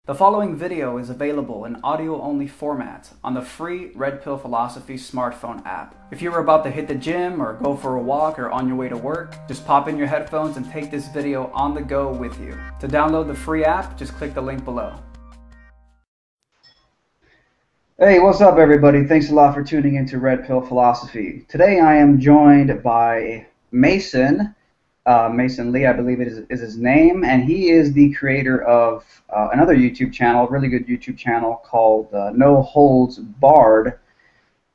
The following video is available in audio-only format on the free Red Pill Philosophy smartphone app. If you were about to hit the gym or go for a walk or on your way to work, just pop in your headphones and take this video on the go with you. To download the free app, just click the link below. Hey, what's up everybody? Thanks a lot for tuning into Red Pill Philosophy. Today I am joined by Mason. Mason Lee, I believe it is his name, and he is the creator of another YouTube channel, a really good YouTube channel called No Holds Barred.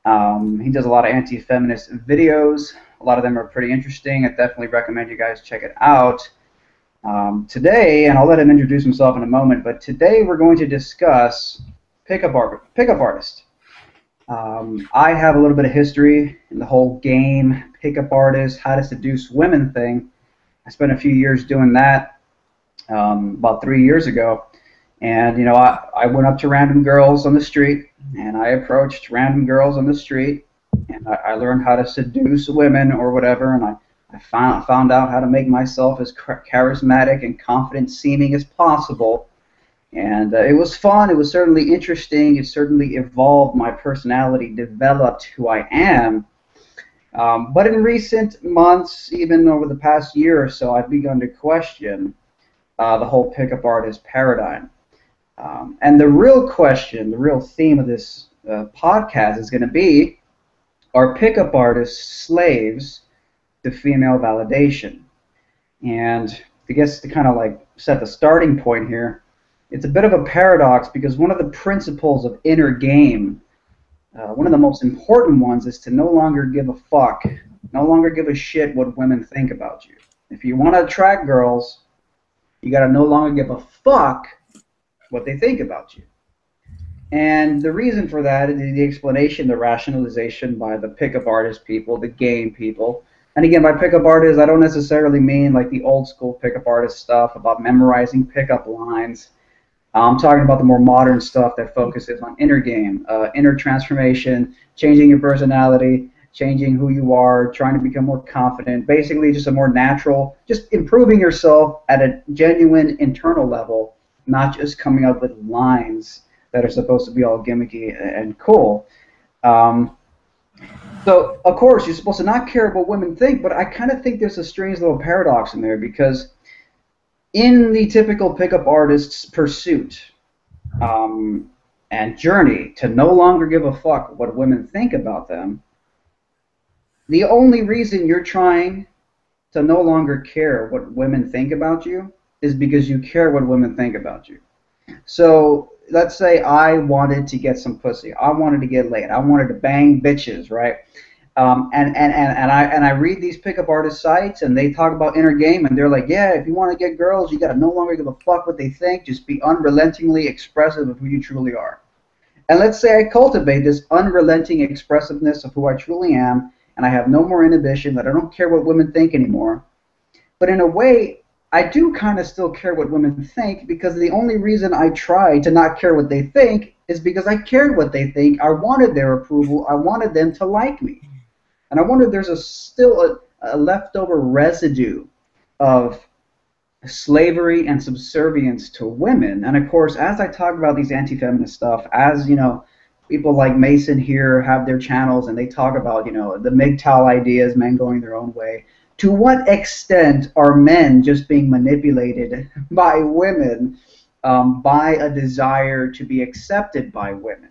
He does a lot of anti-feminist videos. A lot of them are pretty interesting. I definitely recommend you guys check it out. Today, and I'll let him introduce himself in a moment, but today we're going to discuss pickup artist. I have a little bit of history in the whole game, pickup artist, how to seduce women thing. I spent a few years doing that about 3 years ago, and you know, I went up to random girls on the street, and I approached random girls on the street, and I learned how to seduce women or whatever, and I found out how to make myself as charismatic and confident seeming as possible, and it was fun. It was certainly interesting. It certainly evolved my personality, developed who I am. But in recent months, even over the past year or so, I've begun to question the whole pickup artist paradigm. And the real question, the real theme of this podcast is going to be, are pickup artists slaves to female validation? And I guess to kind of like set the starting point here, it's a bit of a paradox because one of the principles of inner game, one of the most important ones, is to no longer give a fuck, no longer give a shit what women think about you. If you want to attract girls, you got to no longer give a fuck what they think about you. And the reason for that is the explanation, the rationalization by the pickup artist people, the game people. And again, by pickup artists, I don't necessarily mean like the old school pickup artist stuff about memorizing pickup lines. I'm talking about the more modern stuff that focuses on inner game, inner transformation, changing your personality, changing who you are, trying to become more confident, basically just a more natural, just improving yourself at a genuine internal level, not just coming up with lines that are supposed to be all gimmicky and cool. So, of course, you're supposed to not care what women think, but I kind of think there's a strange little paradox in there because in the typical pickup artist's pursuit and journey to no longer give a fuck what women think about them, the only reason you're trying to no longer care what women think about you is because you care what women think about you. So let's say I wanted to get some pussy. I wanted to get laid. I wanted to bang bitches, right? And I read these pickup artist sites, and they talk about inner game, and they're like, yeah, if you want to get girls, you got to no longer give a fuck what they think. Just be unrelentingly expressive of who you truly are. And let's say I cultivate this unrelenting expressiveness of who I truly am, and I have no more inhibition, that I don't care what women think anymore. But in a way, I do kind of still care what women think, because the only reason I try to not care what they think is because I cared what they think. I wanted their approval. I wanted them to like me. And I wonder if there's still a leftover residue of slavery and subservience to women. And of course, as I talk about these anti-feminist stuff, as you know, people like Mason here have their channels and they talk about, you know, the MGTOW ideas, men going their own way. To what extent are men just being manipulated by women by a desire to be accepted by women?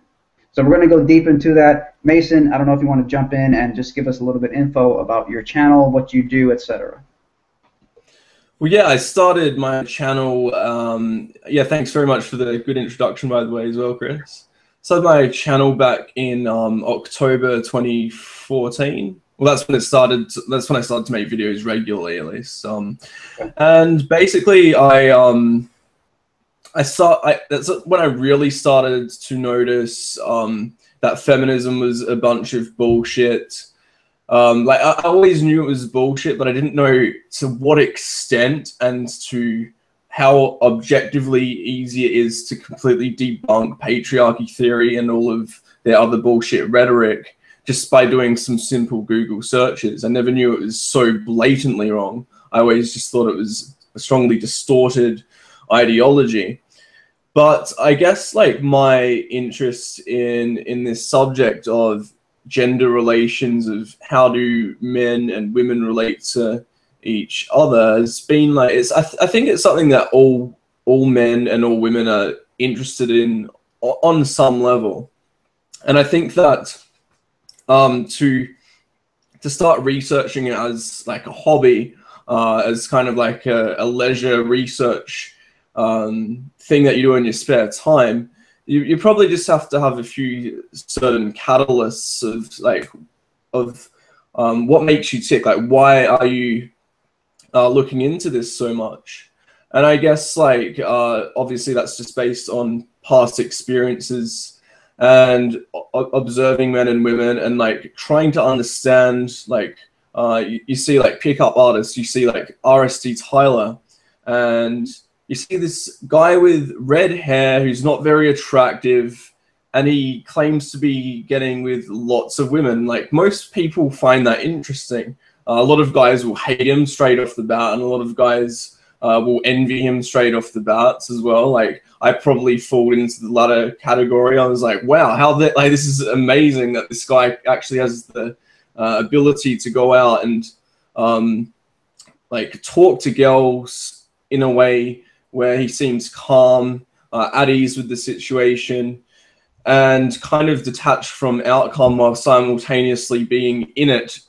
So we're going to go deep into that. Mason, I don't know if you want to jump in and just give us a little bit info about your channel, what you do, etc. Well, yeah, I started my channel. Yeah, thanks very much for the good introduction, by the way, as well, Chris. Started my channel back in October 2014. Well, that's when it started. That's when I started to make videos regularly, at least. And basically, that's when I really started to notice that feminism was a bunch of bullshit. Like I always knew it was bullshit, but I didn't know to what extent and to how objectively easy it is to completely debunk patriarchy theory and all of their other bullshit rhetoric just by doing some simple Google searches. I never knew it was so blatantly wrong. I always just thought it was a strongly distorted ideology. But I guess like my interest in this subject of gender relations, of how do men and women relate to each other, has been like I think it's something that all men and all women are interested in on some level. And I think that to start researching it as like a hobby, as kind of like a leisure research thing that you do in your spare time, you probably just have to have a few certain catalysts of like what makes you tick. Like, why are you looking into this so much? And I guess like obviously that's just based on past experiences and observing men and women and like trying to understand like you see like pickup artists, you see like RST Tyler, and you see this guy with red hair who's not very attractive, and he claims to be getting with lots of women. Like, most people find that interesting. A lot of guys will hate him straight off the bat, and a lot of guys will envy him straight off the bat as well. Like, I probably fall into the latter category. I was like, wow, like this is amazing that this guy actually has the ability to go out and like talk to girls in a way where he seems calm, at ease with the situation, and kind of detached from outcome while simultaneously being in it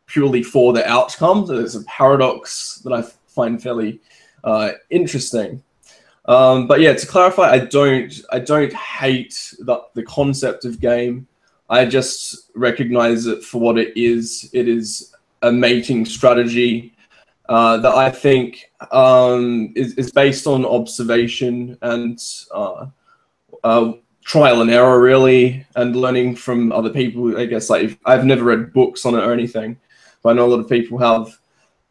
purely for the outcome. So there's a paradox that I find fairly interesting. But yeah, to clarify, I don't hate the concept of game. I just recognize it for what it is. It is a mating strategy that I think is based on observation and trial and error, really, and learning from other people. I guess like I've never read books on it or anything, but I know a lot of people have.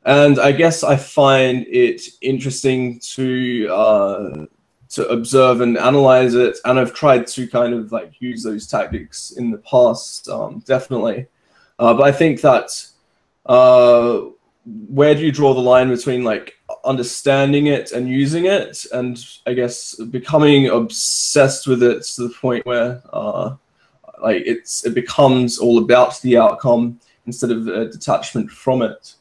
And I guess I find it interesting to observe and analyze it, and I've tried to kind of like use those tactics in the past, definitely. But I think that where do you draw the line between like understanding it and using it, and I guess becoming obsessed with it to the point where like it becomes all about the outcome instead of a detachment from it?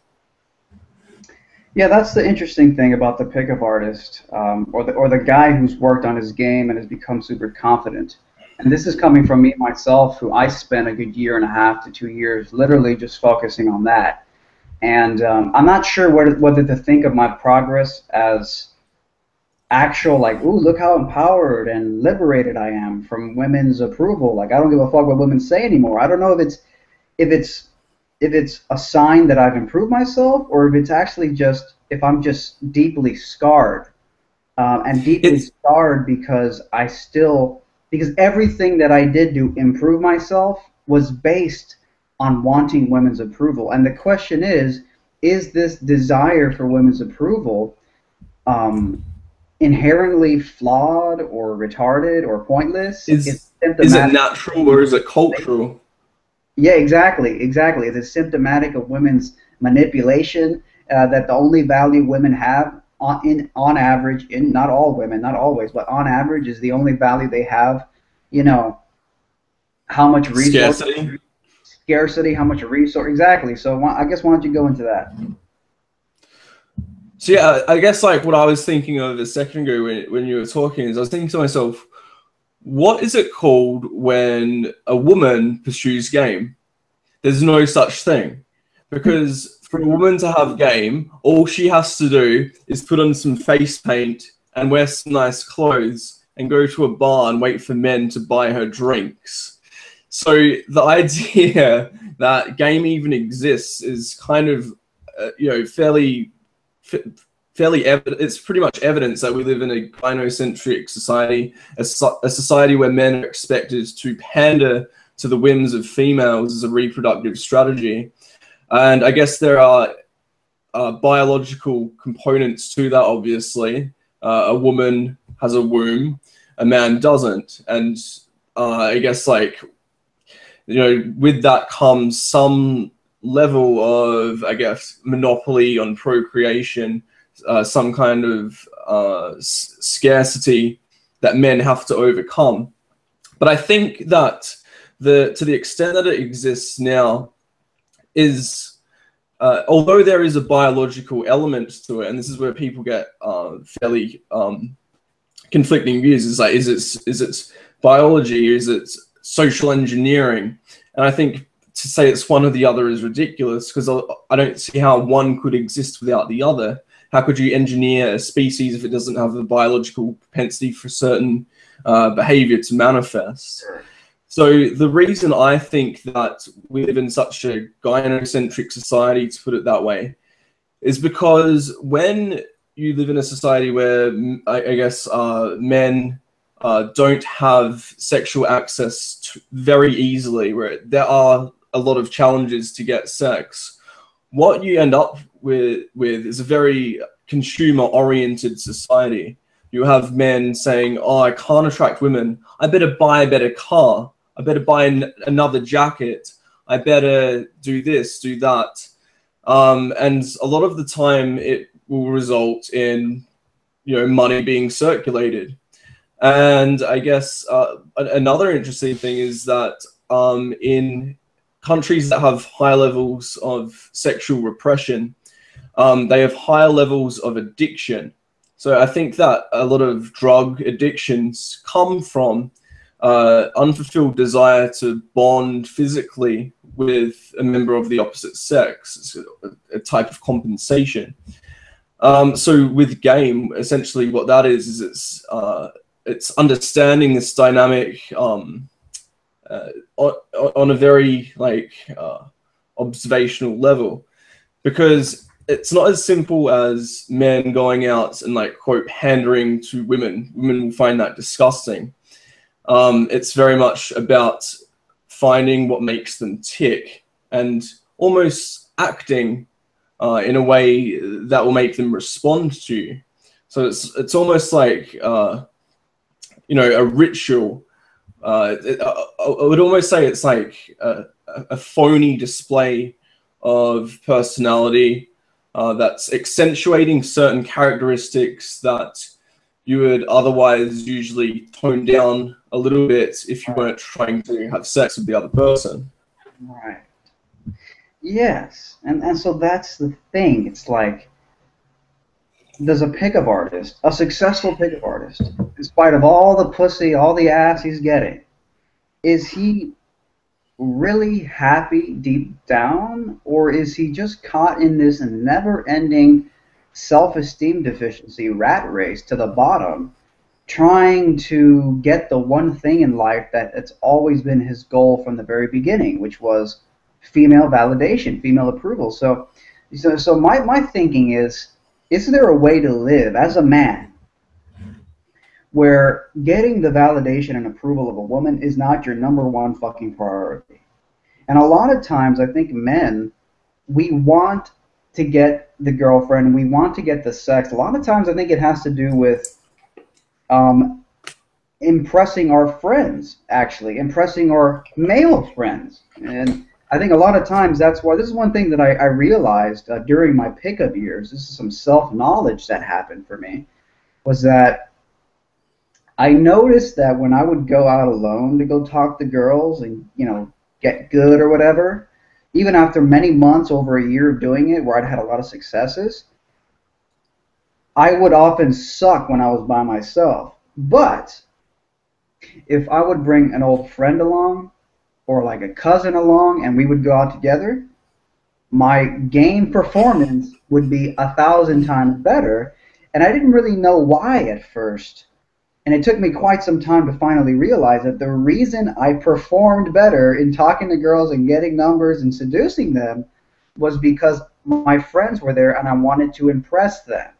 Yeah, that's the interesting thing about the pickup artist, or the guy who's worked on his game and has become super confident. And this is coming from me myself, who I spent a good year and a half to 2 years literally just focusing on that. And I'm not sure whether to think of my progress as actual, like, ooh, look how empowered and liberated I am from women's approval. Like, I don't give a fuck what women say anymore. I don't know if it's a sign that I've improved myself, or if it's actually just if I'm just deeply scarred, and deeply scarred because because everything that I did to improve myself was based on wanting women's approval. And the question is this desire for women's approval inherently flawed or retarded or pointless? Is it natural or is it cultural? Yeah, exactly. Is it symptomatic of women's manipulation, that the only value women have on average, in not all women, not always, but on average, is the only value they have, how much resource, scarcity, how much resource, exactly. So I guess why don't you go into that? So yeah, I guess like what I was thinking of a second ago when you were talking is I was thinking to myself, what is it called when a woman pursues game? There's no such thing. Because for a woman to have game, all she has to do is put on some face paint and wear some nice clothes and go to a bar and wait for men to buy her drinks. So the idea that game even exists is kind of, fairly it's pretty much evidence that we live in a gynocentric society, a society where men are expected to pander to the whims of females as a reproductive strategy. And I guess there are biological components to that, obviously. A woman has a womb, a man doesn't. And I guess, like, with that comes some level of, I guess, monopoly on procreation, some kind of scarcity that men have to overcome. But I think that to the extent that it exists now is, although there is a biological element to it, and this is where people get fairly conflicting views, is like, is it biology, or is it social engineering? And I think to say it's one or the other is ridiculous, because I don't see how one could exist without the other. How could you engineer a species if it doesn't have a biological propensity for certain behavior to manifest? So the reason I think that we live in such a gynocentric society, to put it that way, is because when you live in a society where I guess men don't have sexual access very easily, where there are a lot of challenges to get sex, what you end up with is a very consumer-oriented society. You have men saying, "Oh, I can't attract women. I better buy a better car. I better buy another jacket. I better do this, do that." And a lot of the time, it will result in, money being circulated. And I guess another interesting thing is that in countries that have high levels of sexual repression, they have higher levels of addiction. So I think that a lot of drug addictions come from unfulfilled desire to bond physically with a member of the opposite sex. It's a type of compensation. So with game, essentially what that is it's understanding this dynamic on a very observational level, because it's not as simple as men going out and quote pandering to women. Women will find that disgusting. It's very much about finding what makes them tick and almost acting in a way that will make them respond to you. So it's almost like a ritual. I would almost say it's like a phony display of personality that's accentuating certain characteristics that you would otherwise usually tone down a little bit if you weren't trying to have sex with the other person. Right. Yes. And so that's the thing. It's like, there's a pickup artist, a successful pickup artist, in spite of all the pussy, all the ass he's getting. Is he really happy deep down, or is he just caught in this never-ending self-esteem deficiency rat race to the bottom, trying to get the one thing in life that it's always been his goal from the very beginning, which was female validation, female approval? So my thinking is there a way to live as a man where getting the validation and approval of a woman is not your number one fucking priority? And a lot of times I think men, we want to get the girlfriend, we want to get the sex. A lot of times I think it has to do with impressing our friends, actually, impressing our male friends. And I think a lot of times that's why, this is one thing that I realized during my pickup years, this is some self-knowledge that happened for me, was that I noticed that when I would go out alone to go talk to girls and, get good or whatever, even after many months, over a year of doing it, where I'd had a lot of successes, I would often suck when I was by myself. But if I would bring an old friend along, or like a cousin along, and we would go out together, my game performance would be 1,000 times better. And I didn't really know why at first. And it took me quite some time to finally realize that the reason I performed better in talking to girls and getting numbers and seducing them was because my friends were there and I wanted to impress them.